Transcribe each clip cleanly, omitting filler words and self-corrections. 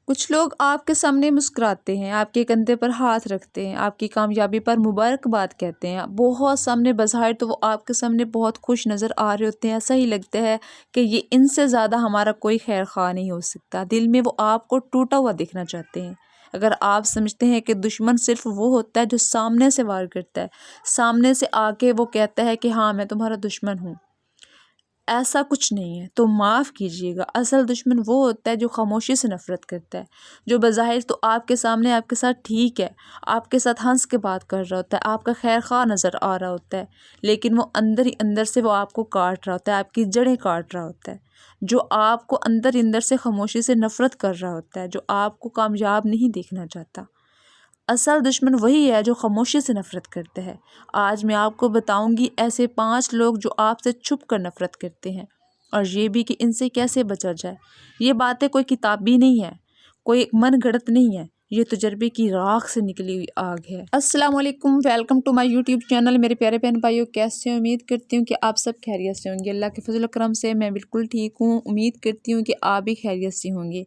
کچھ لوگ آپ کے سامنے مسکراتے ہیں، آپ کے کندھے پر ہاتھ رکھتے ہیں، آپ کی کامیابی پر مبارکباد کہتے ہیں، بہت سامنے بظاہر تو وہ آپ کے سامنے بہت خوش نظر آ رہے ہوتے ہیں، ایسا ہی لگتا ہے کہ یہ ان سے زیادہ ہمارا کوئی خیر خواہ نہیں ہو سکتا۔ دل میں وہ آپ کو ٹوٹا ہوا دیکھنا چاہتے ہیں۔ اگر آپ سمجھتے ہیں کہ دشمن صرف وہ ہوتا ہے جو سامنے سے وار کرتا ہے، سامنے سے آ کے وہ کہتا ہے کہ ہاں میں تمہارا دشمن ہوں، ایسا کچھ نہیں ہے تو معاف کیجیے گا۔ اصل دشمن وہ ہوتا ہے جو خاموشی سے نفرت کرتا ہے، جو بظاہر تو آپ کے سامنے آپ کے ساتھ ٹھیک ہے، آپ کے ساتھ ہنس کے بات کر رہا ہوتا ہے، آپ کا خیر خواہ نظر آ رہا ہوتا ہے، لیکن وہ اندر ہی اندر سے وہ آپ کو کاٹ رہا ہوتا ہے، آپ کی جڑیں کاٹ رہا ہوتا ہے، جو آپ کو اندر ہی اندر سے خاموشی سے نفرت کر رہا ہوتا ہے، جو آپ کو کامیاب نہیں دیکھنا چاہتا۔ اصل دشمن وہی ہے جو خاموشی سے نفرت کرتا ہے۔ آج میں آپ کو بتاؤں گی ایسے 5 لوگ جو آپ سے چھپ کر نفرت کرتے ہیں، اور یہ بھی کہ ان سے کیسے بچا جائے۔ یہ باتیں کوئی کتابی نہیں ہے، کوئی من گھڑت نہیں ہے، یہ تجربے کی راکھ سے نکلی ہوئی آگ ہے۔ السلام علیکم، welcome to my YouTube channel. میرے پیارے بہن بھائیوں، کیسے ہیں؟ امید کرتی ہوں کہ آپ سب خیریت سے ہوں گے۔ اللہ کے فضل و کرم سے میں بالکل ٹھیک ہوں۔ امید کرتی ہوں کہ آپ بھی خیریت سے ہوں گے۔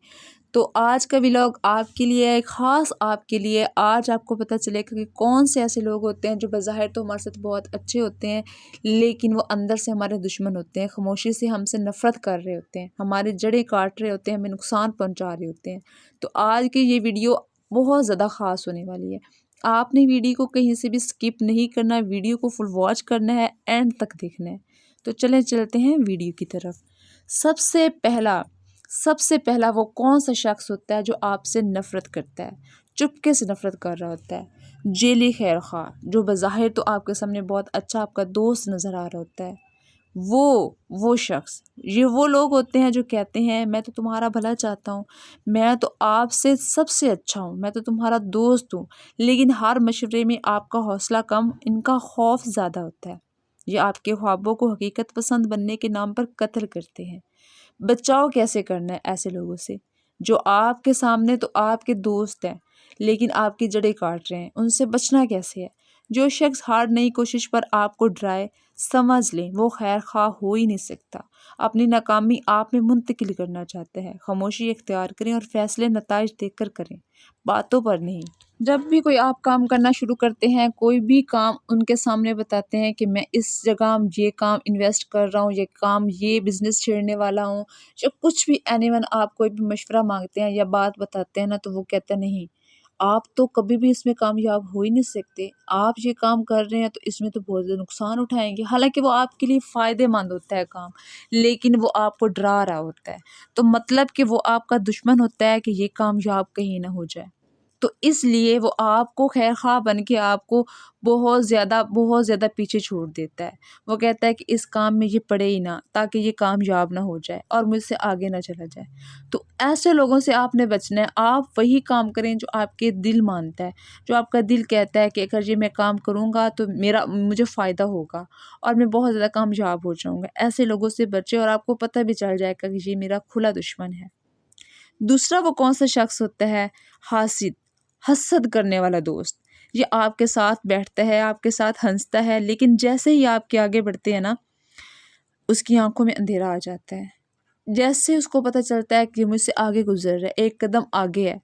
تو آج کا ولاگ آپ کے لیے ہے، خاص آپ کے لیے۔ آج آپ کو پتہ چلے گا کہ کون سے ایسے لوگ ہوتے ہیں جو بظاہر تو ہمارے ساتھ بہت اچھے ہوتے ہیں، لیکن وہ اندر سے ہمارے دشمن ہوتے ہیں، خاموشی سے ہم سے نفرت کر رہے ہوتے ہیں، ہماری جڑیں کاٹ رہے ہوتے ہیں، ہمیں نقصان پہنچا رہے ہوتے ہیں۔ تو آج کی یہ ویڈیو بہت زیادہ خاص ہونے والی ہے۔ آپ نے ویڈیو کو کہیں سے بھی سکپ نہیں کرنا، ویڈیو کو فل واچ کرنا ہے، اینڈ تک دیکھنا ہے۔ تو چلتے ہیں ویڈیو کی طرف۔ سب سے پہلا وہ کون سا شخص ہوتا ہے جو آپ سے نفرت کرتا ہے، چپکے سے نفرت کر رہا ہوتا ہے؟ جیلی خیر خواہ، جو بظاہر تو آپ کے سامنے بہت اچھا آپ کا دوست نظر آ رہا ہوتا ہے، وہ شخص۔ یہ وہ لوگ ہوتے ہیں جو کہتے ہیں میں تو تمہارا بھلا چاہتا ہوں، میں تو آپ سے سب سے اچھا ہوں، میں تو تمہارا دوست ہوں، لیکن ہر مشورے میں آپ کا حوصلہ کم، ان کا خوف زیادہ ہوتا ہے۔ یہ آپ کے خوابوں کو حقیقت پسند بننے کے نام پر قتل کرتے ہیں۔ بچاؤ کیسے کرنا ہے ایسے لوگوں سے، جو آپ کے سامنے تو آپ کے دوست ہیں لیکن آپ کی جڑیں کاٹ رہے ہیں؟ ان سے بچنا کیسے ہے؟ جو شخص ہار نئی کوشش پر آپ کو ڈرائے، سمجھ لیں وہ خیر خواہ ہو ہی نہیں سکتا۔ اپنی ناکامی آپ میں منتقل کرنا چاہتے ہیں۔ خاموشی اختیار کریں اور فیصلے نتائج دیکھ کر کریں، باتوں پر نہیں۔ جب بھی کوئی آپ کام کرنا شروع کرتے ہیں، کوئی بھی کام ان کے سامنے بتاتے ہیں کہ میں اس جگہ یہ کام انویسٹ کر رہا ہوں، یہ بزنس چھیڑنے والا ہوں، جو کچھ بھی آپ کوئی بھی مشورہ مانگتے ہیں یا بات بتاتے ہیں نا، تو وہ کہتے ہیں نہیں، آپ تو کبھی بھی اس میں کامیاب ہو ہی نہیں سکتے، آپ یہ کام کر رہے ہیں تو اس میں تو بہت زیادہ نقصان اٹھائیں گے۔ حالانکہ وہ آپ کے لیے فائدے مند ہوتا ہے کام، لیکن وہ آپ کو ڈرا رہا ہوتا ہے، تو مطلب کہ وہ آپ کا دشمن ہوتا ہے کہ یہ کامیاب کہیں نہ ہو جائے۔ تو اس لیے وہ آپ کو خیر خواہ بن کے آپ کو بہت زیادہ پیچھے چھوڑ دیتا ہے۔ وہ کہتا ہے کہ اس کام میں یہ پڑے ہی نہ، تاکہ یہ کامیاب نہ ہو جائے اور مجھ سے آگے نہ چلا جائے۔ تو ایسے لوگوں سے آپ نے بچنا ہے۔ آپ وہی کام کریں جو آپ کے دل مانتا ہے، جو آپ کا دل کہتا ہے کہ اگر یہ میں کام کروں گا تو مجھے فائدہ ہوگا اور میں بہت زیادہ کامیاب ہو جاؤں گا۔ ایسے لوگوں سے بچے اور آپ کو پتہ بھی چل جائے گا کہ یہ میرا کھلا دشمن ہے۔ دوسرا وہ کون سا شخص ہوتا ہے؟ حسد کرنے والا دوست۔ یہ آپ کے ساتھ بیٹھتا ہے، آپ کے ساتھ ہنستا ہے، لیکن جیسے ہی آپ کے آگے بڑھتے ہیں نا، اس کی آنکھوں میں اندھیرا آ جاتا ہے۔ جیسے اس کو پتہ چلتا ہے کہ مجھ سے آگے گزر رہا ہے، ایک قدم آگے ہے،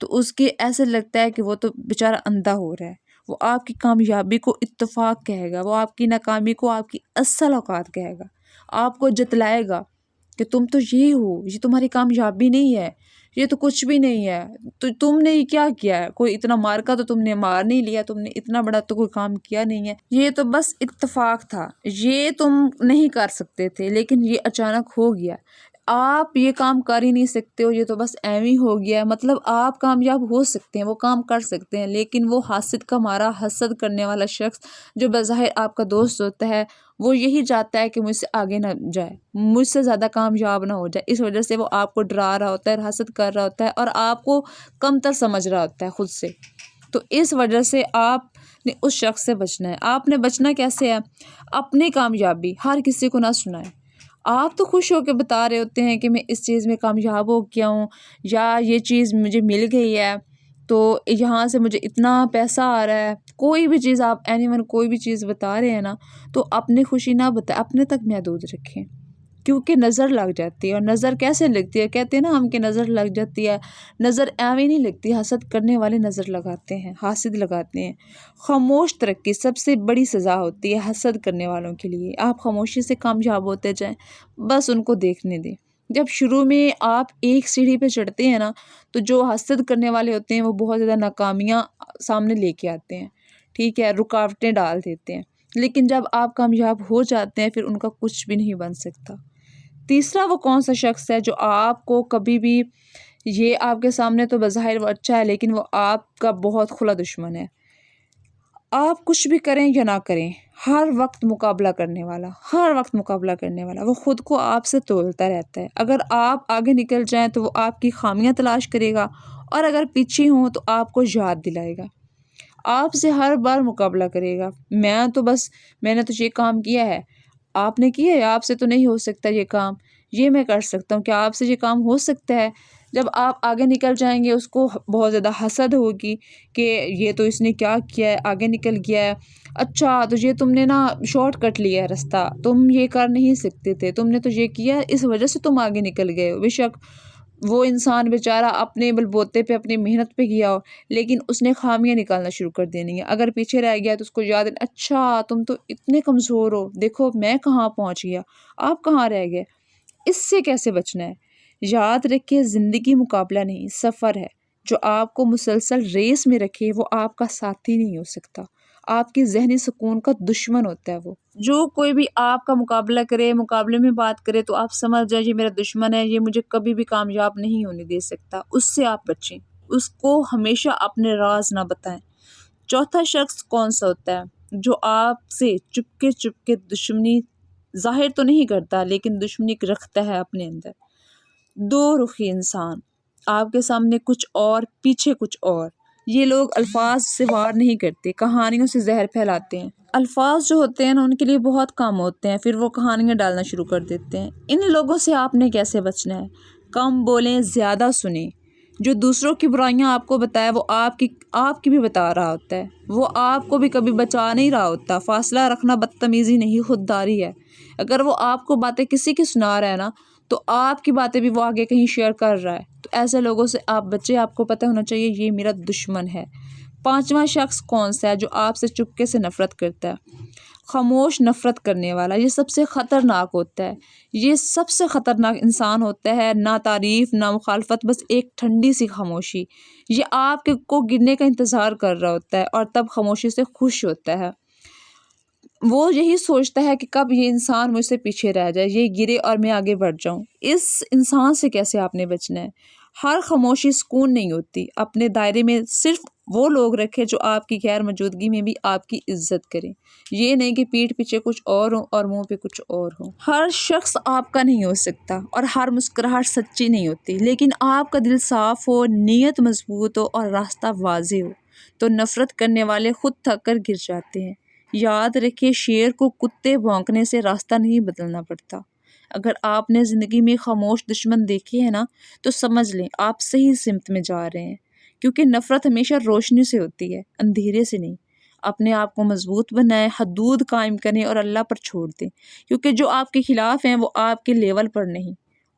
تو اس کے ایسے لگتا ہے کہ وہ تو بیچارہ اندھا ہو رہا ہے۔ وہ آپ کی کامیابی کو اتفاق کہے گا، وہ آپ کی ناکامی کو آپ کی اصل اوقات کہے گا، آپ کو جتلائے گا کہ تم تو یہ ہو، یہ تمہاری کامیابی نہیں ہے، یہ تو کچھ بھی نہیں ہے، تو تم نے کیا کیا ہے، کوئی اتنا مارکا تو تم نے مار نہیں لیا، تم نے اتنا بڑا تو کوئی کام کیا نہیں ہے، یہ تو بس اتفاق تھا، یہ تم نہیں کر سکتے تھے لیکن یہ اچانک ہو گیا، آپ یہ کام کر ہی نہیں سکتے ہو، یہ تو بس ایویں ہو گیا ہے۔ مطلب آپ کامیاب ہو سکتے ہیں، وہ کام کر سکتے ہیں، لیکن وہ حاسد کا مارا، حسد کرنے والا شخص جو بظاہر آپ کا دوست ہوتا ہے، وہ یہی چاہتا ہے کہ مجھ سے آگے نہ جائے، مجھ سے زیادہ کامیاب نہ ہو جائے۔ اس وجہ سے وہ آپ کو ڈرا رہا ہوتا ہے، حسد کر رہا ہوتا ہے اور آپ کو کمتر سمجھ رہا ہوتا ہے خود سے۔ تو اس وجہ سے آپ نے اس شخص سے بچنا ہے۔ آپ نے بچنا کیسے ہے؟ اپنی کامیابی ہر کسی کو نہ سنائیں۔ آپ تو خوش ہو کے بتا رہے ہوتے ہیں کہ میں اس چیز میں کامیاب ہو گیا ہوں، یا یہ چیز مجھے مل گئی ہے، تو یہاں سے مجھے اتنا پیسہ آ رہا ہے۔ کوئی بھی چیز آپ کوئی بھی چیز بتا رہے ہیں نا، تو اپنی خوشی نہ بتائیں، اپنے تک محدود رکھیں، کیونکہ نظر لگ جاتی ہے. اور نظر کیسے لگتی ہے؟ کہتے ہیں نا ہم کہ نظر لگ جاتی ہے. نظر ایویں نہیں لگتی، حسد کرنے والے نظر لگاتے ہیں، حاسد لگاتے ہیں. خاموش ترقی سب سے بڑی سزا ہوتی ہے حسد کرنے والوں کے لیے. آپ خاموشی سے کامیاب ہوتے جائیں، بس ان کو دیکھنے دیں. جب شروع میں آپ ایک سیڑھی پہ چڑھتے ہیں نا، تو جو حسد کرنے والے ہوتے ہیں وہ بہت زیادہ ناکامیاں سامنے لے کے آتے ہیں، ٹھیک ہے، رکاوٹیں ڈال دیتے ہیں. لیکن جب آپ کامیاب ہو جاتے ہیں پھر ان کا کچھ بھی نہیں بن سکتا. تیسرا وہ کون سا شخص ہے جو آپ کو کبھی بھی، یہ آپ کے سامنے تو بظاہر وہ اچھا ہے لیکن وہ آپ کا بہت کھلا دشمن ہے. آپ کچھ بھی کریں یا نہ کریں، ہر وقت مقابلہ کرنے والا، ہر وقت مقابلہ کرنے والا. وہ خود کو آپ سے تولتا رہتا ہے. اگر آپ آگے نکل جائیں تو وہ آپ کی خامیاں تلاش کرے گا، اور اگر پیچھے ہوں تو آپ کو یاد دلائے گا. آپ سے ہر بار مقابلہ کرے گا. میں نے تو یہ کام کیا ہے، آپ نے کیا ہے، آپ سے تو نہیں ہو سکتا یہ کام، یہ میں کر سکتا ہوں، کیا آپ سے یہ کام ہو سکتا ہے؟ جب آپ آگے نکل جائیں گے اس کو بہت زیادہ حسد ہوگی کہ یہ تو اس نے کیا کیا ہے، آگے نکل گیا ہے. اچھا تو یہ تم نے نا شارٹ کٹ لیا ہے راستہ، تم یہ کر نہیں سکتے تھے، تم نے تو یہ کیا، اس وجہ سے تم آگے نکل گئے ہو. بے شک وہ انسان بیچارہ اپنے بل بوتے پہ اپنی محنت پہ گیا ہو، لیکن اس نے خامیاں نکالنا شروع کر دینی ہے. اگر پیچھے رہ گیا تو اس کو یاد ہے، اچھا تم تو اتنے کمزور ہو، دیکھو میں کہاں پہنچ گیا، آپ کہاں رہ گئے. اس سے کیسے بچنا ہے؟ یاد رکھے زندگی مقابلہ نہیں، سفر ہے. جو آپ کو مسلسل ریس میں رکھے وہ آپ کا ساتھی نہیں ہو سکتا، آپ کی ذہنی سکون کا دشمن ہوتا ہے. وہ جو کوئی بھی آپ کا مقابلہ کرے، مقابلے میں بات کرے، تو آپ سمجھ جائیں یہ میرا دشمن ہے، یہ مجھے کبھی بھی کامیاب نہیں ہونے دے سکتا. اس سے آپ بچیں، اس کو ہمیشہ اپنے راز نہ بتائیں. چوتھا شخص کون سا ہوتا ہے؟ جو آپ سے چپکے دشمنی ظاہر تو نہیں کرتا لیکن دشمنی رکھتا ہے اپنے اندر. دو رخی انسان، آپ کے سامنے کچھ اور، پیچھے کچھ اور. یہ لوگ الفاظ سے وار نہیں کرتے، کہانیوں سے زہر پھیلاتے ہیں. الفاظ جو ہوتے ہیں نا ان کے لیے بہت کم ہوتے ہیں، پھر وہ کہانیاں ڈالنا شروع کر دیتے ہیں. ان لوگوں سے آپ نے کیسے بچنا ہے؟ کم بولیں، زیادہ سنیں. جو دوسروں کی برائیاں آپ کو بتائے وہ آپ کی بھی بتا رہا ہوتا ہے، وہ آپ کو بھی کبھی بچا نہیں رہا ہوتا. فاصلہ رکھنا بدتمیزی نہیں، خودداری ہے. اگر وہ آپ کو باتیں کسی کی سنا رہا ہے نا، تو آپ کی باتیں بھی وہ آگے کہیں شیئر کر رہا ہے. تو ایسے لوگوں سے آپ بچے، آپ کو پتہ ہونا چاہیے یہ میرا دشمن ہے. پانچواں شخص کون سا ہے؟ جو آپ سے چپکے سے نفرت کرتا ہے. خاموش نفرت کرنے والا، یہ سب سے خطرناک ہوتا ہے. یہ سب سے خطرناک انسان ہوتا ہے. نہ تعریف نہ مخالفت، بس ایک ٹھنڈی سی خاموشی. یہ آپ کو گرنے کا انتظار کر رہا ہوتا ہے اور تب خاموشی سے خوش ہوتا ہے. وہ یہی سوچتا ہے کہ کب یہ انسان مجھ سے پیچھے رہ جائے، یہ گرے اور میں آگے بڑھ جاؤں. اس انسان سے کیسے آپ نے بچنا ہے؟ ہر خاموشی سکون نہیں ہوتی. اپنے دائرے میں صرف وہ لوگ رکھے جو آپ کی غیر موجودگی میں بھی آپ کی عزت کریں. یہ نہیں کہ پیٹھ پیچھے کچھ اور ہوں اور منہ پہ کچھ اور ہوں. ہر شخص آپ کا نہیں ہو سکتا اور ہر مسکراہٹ سچی نہیں ہوتی. لیکن آپ کا دل صاف ہو، نیت مضبوط ہو اور راستہ واضح ہو تو نفرت کرنے والے خود تھک کر گر جاتے ہیں. یاد رکھے شیر کو کتے بھونکنے سے راستہ نہیں بدلنا پڑتا. اگر آپ نے زندگی میں خاموش دشمن دیکھے ہیں نا، تو سمجھ لیں آپ صحیح سمت میں جا رہے ہیں. کیونکہ نفرت ہمیشہ روشنی سے ہوتی ہے، اندھیرے سے نہیں. اپنے آپ کو مضبوط بنائیں، حدود قائم کریں اور اللہ پر چھوڑ دیں. کیونکہ جو آپ کے خلاف ہیں وہ آپ کے لیول پر نہیں،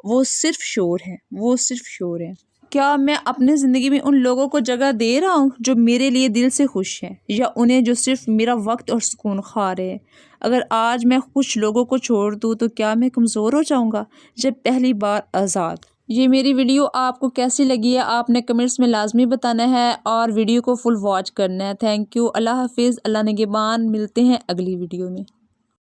وہ صرف شور ہیں. کیا میں اپنے زندگی میں ان لوگوں کو جگہ دے رہا ہوں جو میرے لیے دل سے خوش ہیں، یا انہیں جو صرف میرا وقت اور سکون کھا رہے ہیں؟ اگر آج میں کچھ لوگوں کو چھوڑ دوں تو کیا میں کمزور ہو جاؤں گا؟ جب پہلی بار آزاد. یہ میری ویڈیو آپ کو کیسی لگی ہے آپ نے کمنٹس میں لازمی بتانا ہے، اور ویڈیو کو فل واچ کرنا ہے. Thank you. اللہ حافظ. اللہ نگہبان. ملتے ہیں اگلی ویڈیو میں.